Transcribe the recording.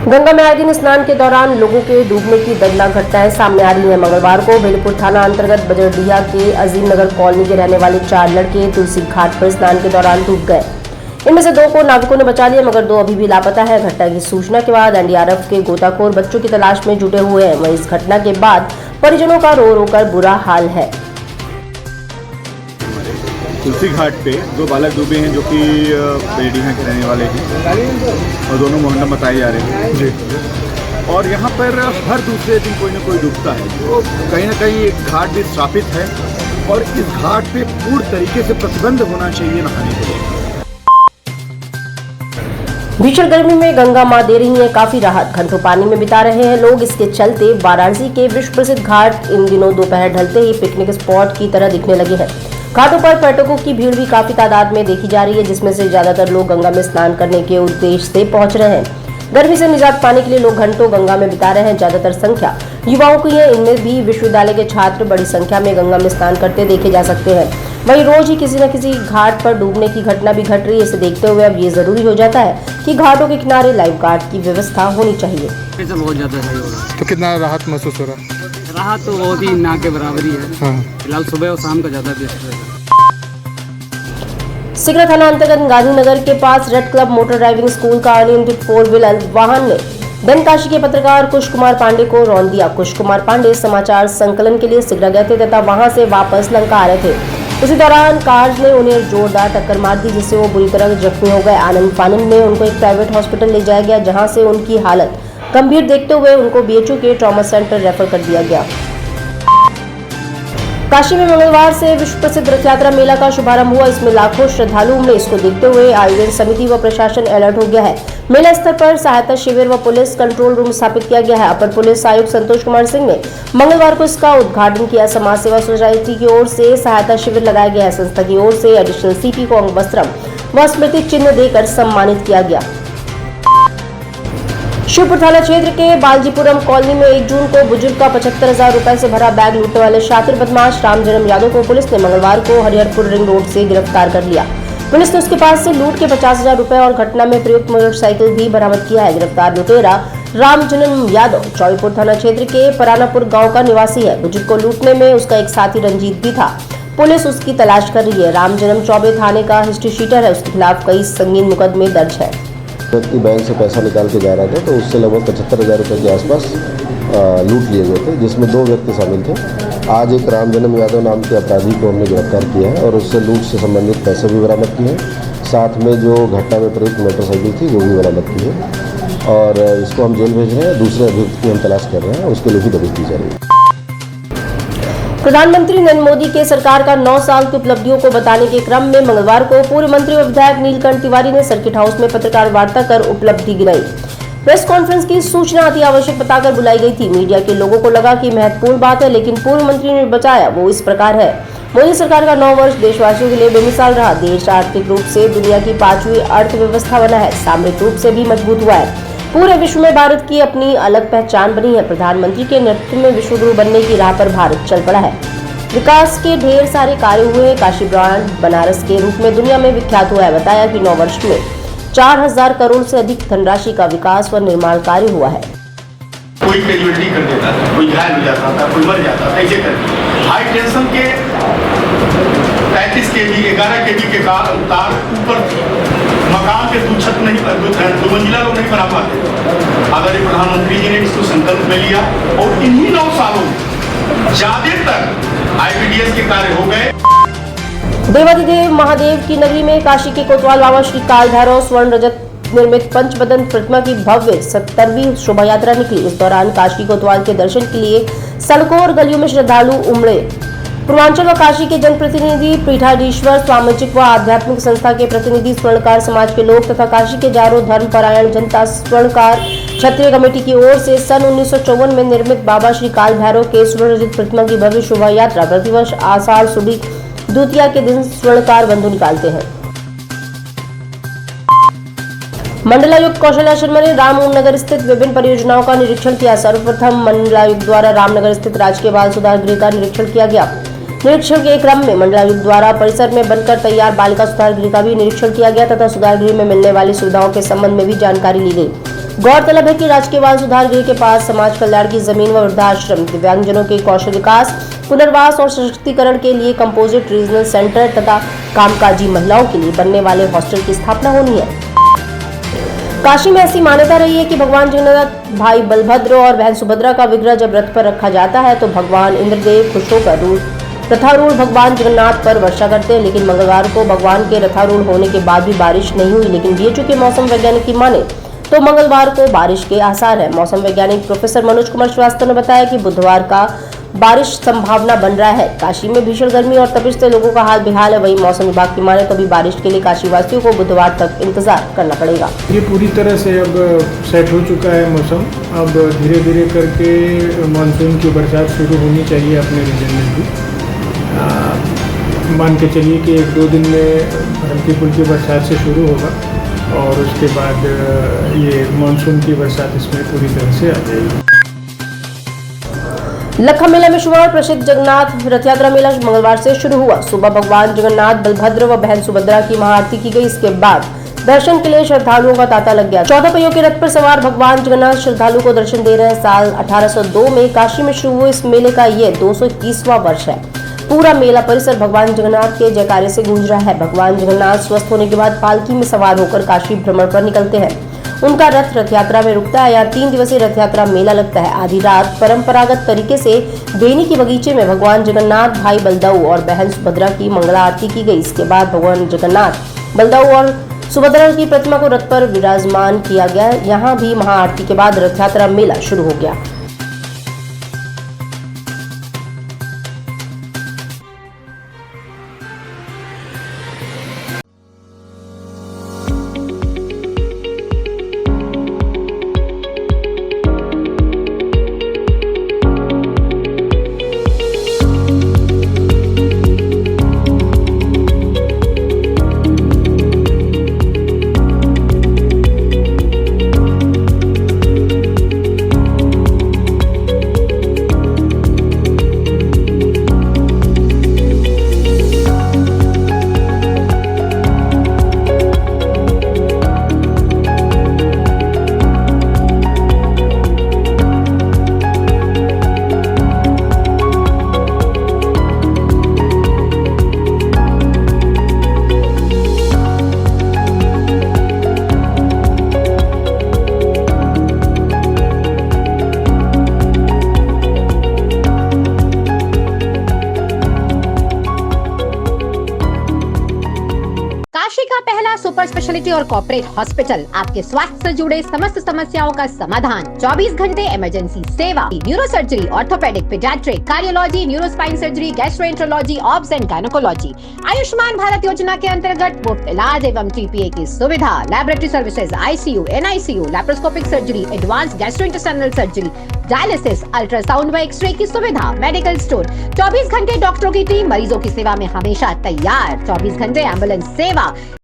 गंगा में आए दिन स्नान के दौरान लोगों के डूबने की दर्दनाक घटनाएं सामने आ रही हैं। मंगलवार को बेलपुर थाना अंतर्गत बजरडीहा के अजीम नगर कॉलोनी के रहने वाले 4 लड़के तुलसी घाट पर स्नान के दौरान डूब गए। इनमें से 2 को नाविकों ने बचा लिया, मगर 2 अभी भी लापता है। घटना की सूचना के बाद एनडीआरएफ के गोताखोर बच्चों की तलाश में जुटे हुए हैं। वहीं इस घटना के बाद परिजनों का रो रो कर बुरा हाल है। तुलसी घाट पे 2 बालक डूबे हैं जो कि बेलडीहा के रहने वाले हैं और दोनों मोहल्ला बताए जा रहे हैं जी। और यहाँ पर हर दूसरे दिन कोई ना कोई डूबता है, तो कहीं ना कहीं घाट भी स्थापित है और इस घाट पे पूर्ण तरीके से प्रतिबंध होना चाहिए नहाने के लिए। भीषण गर्मी में गंगा मां दे रही है काफी राहत। घंटों पानी में बिता रहे हैं लोग। इसके चलते वाराणसी के विश्व प्रसिद्ध घाट इन दिनों दोपहर ढलते ही पिकनिक स्पॉट की तरह दिखने लगे हैं। घाटों पर पर्यटकों की भीड़ भी काफी तादाद में देखी जा रही है, जिसमें से ज्यादातर लोग गंगा में स्नान करने के उद्देश्य से पहुंच रहे हैं। गर्मी से निजात पाने के लिए लोग घंटों गंगा में बिता रहे हैं। ज्यादातर संख्या युवाओं की है। इनमें भी विश्वविद्यालय के छात्र बड़ी संख्या में गंगा में स्नान करते देखे जा सकते हैं। वहीं रोज ही किसी न किसी घाट पर डूबने की घटना भी घट रही है। इसे देखते हुए अब ये जरूरी हो जाता है कि घाटों के किनारे लाइफ गार्ड की व्यवस्था होनी चाहिए। बहुत ज्यादा सही होगा। तो कितना राहत महसूस हो रहा है? राहत तो बहुत ही ना के बराबरी है। हाँ। फिलहाल सुबह और शाम का ज्यादा बेस्ट रहेगा। सिगरा थाना अंतर्गत गांधीनगर के पास red club motor driving school का अनियंत्रित 4 व्हीलर वाहन ने धनकाशी के पत्रकार कुश कुमार पांडे को रौंद दिया। कुश कुमार पांडे समाचार संकलन के लिए सिगरा गए थे तथा वहां से वापस लंका आ रहे थे। उसी दौरान कार ने उन्हें जोरदार टक्कर मार दी, जिससे वो बुरी तरह जख्मी हो गए। आनंद फानंद में उनको एक प्राइवेट हॉस्पिटल ले जाया गया, जहां से उनकी हालत गंभीर देखते हुए उनको बीएचयू के ट्रॉमा सेंटर रेफर कर दिया गया। काशी में मंगलवार से विश्व प्रसिद्ध रथ यात्रा मेला का शुभारंभ हुआ। इसमें लाखों श्रद्धालु उमड़े। इसको देखते हुए आयोजन समिति व प्रशासन अलर्ट हो गया है। मेला स्तर पर सहायता शिविर व पुलिस कंट्रोल रूम स्थापित किया गया है। अपर पुलिस आयुक्त संतोष कुमार सिंह ने मंगलवार को इसका उद्घाटन किया। समाज सेवा सोसाइटी की ओर से सहायता शिविर लगाया गया है। संस्था की ओर से एडिशनल सीपी को अंग वस्त्रम व स्मृति चिन्ह देकर सम्मानित किया गया। शिवपुर थाना क्षेत्र के बालजीपुरम कॉलोनी में 1 जून को बुजुर्ग का 75,000 रुपए से भरा बैग लूटने वाले शातिर बदमाश रामजन्म यादव को पुलिस ने मंगलवार को हरिहरपुर रिंग रोड से गिरफ्तार कर लिया। पुलिस ने उसके पास से लूट के 50,000 रुपए और घटना में प्रयुक्त मोटरसाइकिल भी बरामद किया है। गिरफ्तार लुटेरा रामजन्म यादव चौबीपुर थाना क्षेत्र के परानापुर गाँव का निवासी है। बुजुर्ग को लूटने में उसका एक साथी रंजीत भी था। पुलिस उसकी तलाश कर रही है। रामजन्म चौबे थाने का हिस्ट्री शीटर है। उसके खिलाफ कई संगीन मुकदमे दर्ज है। व्यक्ति बैंक से पैसा निकाल के जा रहा था, तो उससे लगभग 75,000 रुपये के आसपास लूट लिए गए थे, जिसमें 2 व्यक्ति शामिल थे। आज एक रामजन्म यादव नाम के अपराधी को हमने गिरफ्तार किया है और उससे लूट से संबंधित पैसे भी बरामद किए हैं। साथ में जो घटना में प्रयुक्त मोटरसाइकिल थी वो भी बरामद की है और इसको हम जेल भेज रहे हैं। दूसरे अभियुक्त की हम तलाश कर रहे हैं, उसके लिए भी दबिश दी जा रही है। प्रधानमंत्री नरेंद्र मोदी के सरकार का 9 साल की उपलब्धियों को बताने के क्रम में मंगलवार को पूर्व मंत्री व विधायक नीलकंठ तिवारी ने सर्किट हाउस में पत्रकार वार्ता कर उपलब्धि गिनाई। प्रेस कॉन्फ्रेंस की सूचना अति आवश्यक बताकर बुलाई गई थी। मीडिया के लोगों को लगा कि महत्वपूर्ण बात है, लेकिन पूर्व मंत्री ने बचाया वो इस प्रकार है। मोदी सरकार का 9 वर्ष देशवासियों के लिए बेमिसाल रहा। देश आर्थिक रूप से दुनिया की 5वीं अर्थव्यवस्था बना है। सामरिक रूप से भी मजबूत हुआ है। पूरे विश्व में भारत की अपनी अलग पहचान बनी है। प्रधानमंत्री के नेतृत्व में विश्व गुरु बनने की राह पर भारत चल पड़ा है। विकास के ढेर सारे कार्य हुए। काशी ब्रांड बनारस के रूप में दुनिया में विख्यात हुआ है। बताया कि 9 वर्ष में 4,000 करोड़ से अधिक धनराशि का विकास व निर्माण कार्य हुआ है। कोई कैजुअलिटी कर देता था, कोई घायल हो जाता था, कोई मर जाता था, ऐसे करके हाई टेंशन के 35 kV 11 kV के तार ऊपर मकान के 2 छत नहीं, 2 मंजिला लोग नहीं बना पाते। आदरणीय प्रधानमंत्री जी ने इसको संकल्प में लिया और इन्हीं 9 सालों में ज्यादातर IPDS के कार्य हो गए। देवाधिदेव महादेव की नगरी में काशी के कोतवाल बाबा श्री काल भैरव स्वर्ण रजत निर्मित पंचबदन प्रतिमा की भव्य 70वीं शोभा यात्रा निकली। इस दौरान काशी कोतवाल के दर्शन के लिए सड़कों और गलियों में श्रद्धालु उमड़े। पूर्वांचल व काशी के जनप्रतिनिधि, पीठाधीश्वर, सामाजिक व आध्यात्मिक संस्था के प्रतिनिधि, स्वर्णकार समाज के लोग तथा काशी के जारो धर्मपरायण जनता स्वर्णकार क्षत्रिय कमेटी की ओर से सन 1954 में निर्मित बाबा श्री काल भैरव के स्वर्ण रजत प्रतिमा की भव्य शोभा यात्रा प्रतिवर्ष आषाढ़ शुक्ल द्वितीया के दिन स्वर्णकार बंधु निकालते हैं। मंडलायुक्त कौशल्या शर्मा ने रामनगर स्थित विभिन्न परियोजनाओं का निरीक्षण किया। सर्वप्रथम मंडलायुक्त द्वारा रामनगर स्थित राजकीय बाल सुधार गृह का निरीक्षण किया गया। निरीक्षण के क्रम में मंडलायुक्त द्वारा परिसर में बनकर तैयार बालिका सुधार गृह का भी निरीक्षण किया गया तथा सुधार गृह में मिलने वाली सुविधाओं के संबंध में भी जानकारी ली गई। गौरतलब है कि राजकीय बाल सुधार गृह के पास समाज कल्याण की जमीन व वृद्धाश्रम, दिव्यांगजनों के कौशल विकास, पुनर्वास और सशक्तिकरण के लिए कंपोजिट रीजनल सेंटर तथा कामकाजी महिलाओं के लिए बनने वाले हॉस्टल की स्थापना होनी है। काशी में ऐसी मान्यता रही है कि भगवान जगन्नाथ, भाई बलभद्र और बहन सुभद्रा का विग्रह जब रथ पर रखा जाता है तो भगवान इंद्रदेव खुश होकर रथारूढ़ भगवान जगन्नाथ पर वर्षा करते हैं। लेकिन मंगलवार को भगवान के रथारूढ़ होने के बाद भी बारिश नहीं हुई। लेकिन बीएचयू के मौसम वैज्ञानिक की माने तो मंगलवार को बारिश के आसार है। मौसम वैज्ञानिक प्रोफेसर मनोज कुमार श्रीवास्तव ने बताया कि बुधवार का बारिश संभावना बन रहा है। काशी में भीषण गर्मी और तपिश से लोगों का हाल बेहाल है। वहीं मौसम विभाग की माने तो अभी बारिश के लिए काशी वासियों को बुधवार तक इंतजार करना पड़ेगा। ये पूरी तरह से अब सेट हो चुका है मौसम। अब धीरे धीरे करके मानसून की बरसात शुरू होनी चाहिए अपने रीजन में भी। मान के चलिए कि 1-2 दिन में हल्की फुल्की बरसात से शुरू होगा और उसके बाद ये मानसून की बरसात इसमें पूरी तरह से आ जाएगी। लखा मेला में शुक्रवार प्रसिद्ध जगन्नाथ रथ यात्रा मेला मंगलवार से शुरू हुआ। सुबह भगवान जगन्नाथ, बलभद्र व बहन सुभद्रा की महाआरती की गई। इसके बाद दर्शन के लिए श्रद्धालुओं का तांता लग गया। 14 पहियों के रथ पर सवार भगवान जगन्नाथ श्रद्धालुओं को दर्शन दे रहे हैं। साल 1802 में काशी में शुरू हुए इस मेले का ये 221वां वर्ष है। पूरा मेला परिसर भगवान जगन्नाथ के जयकारे से गूंज रहा है। भगवान जगन्नाथ स्वस्थ होने के बाद पालकी में सवार होकर काशी भ्रमण पर निकलते हैं। उनका रथ यात्रा में रुकता है। यहाँ 3 दिवसीय रथ यात्रा मेला लगता है। आधी रात परंपरागत तरीके से बेनी के बगीचे में भगवान जगन्नाथ, भाई बलदाऊ और बहन सुभद्रा की मंगला आरती की गई। इसके बाद भगवान जगन्नाथ, बलदाऊ और सुभद्रा की प्रतिमा को रथ पर विराजमान किया गया। यहाँ भी महाआरती के बाद रथ यात्रा मेला शुरू हो गया। काशी का पहला सुपर स्पेशलिटी और कॉर्पोरेट हॉस्पिटल आपके स्वास्थ्य से जुड़े समस्त समस्याओं का समाधान। 24 घंटे इमरजेंसी सेवा, neuro surgery, orthopaedic, paediatric, cardiology, neurospine surgery, gastroenterology, obs and gynaecology. Ayushman Bharat योजना के अंतर्गत मुफ्त इलाज एवं TPA की सुविधा, laboratory services, ICU, NICU, laparoscopic surgery, advance gastrointestinal surgery, dialysis, ultrasound व एक्सरे की सुविधा, मेडिकल स्टोर। 24 घंटे डॉक्टरों की टीम मरीजों की सेवा में हमेशा तैयार। 24 घंटे एम्बुलेंस सेवा।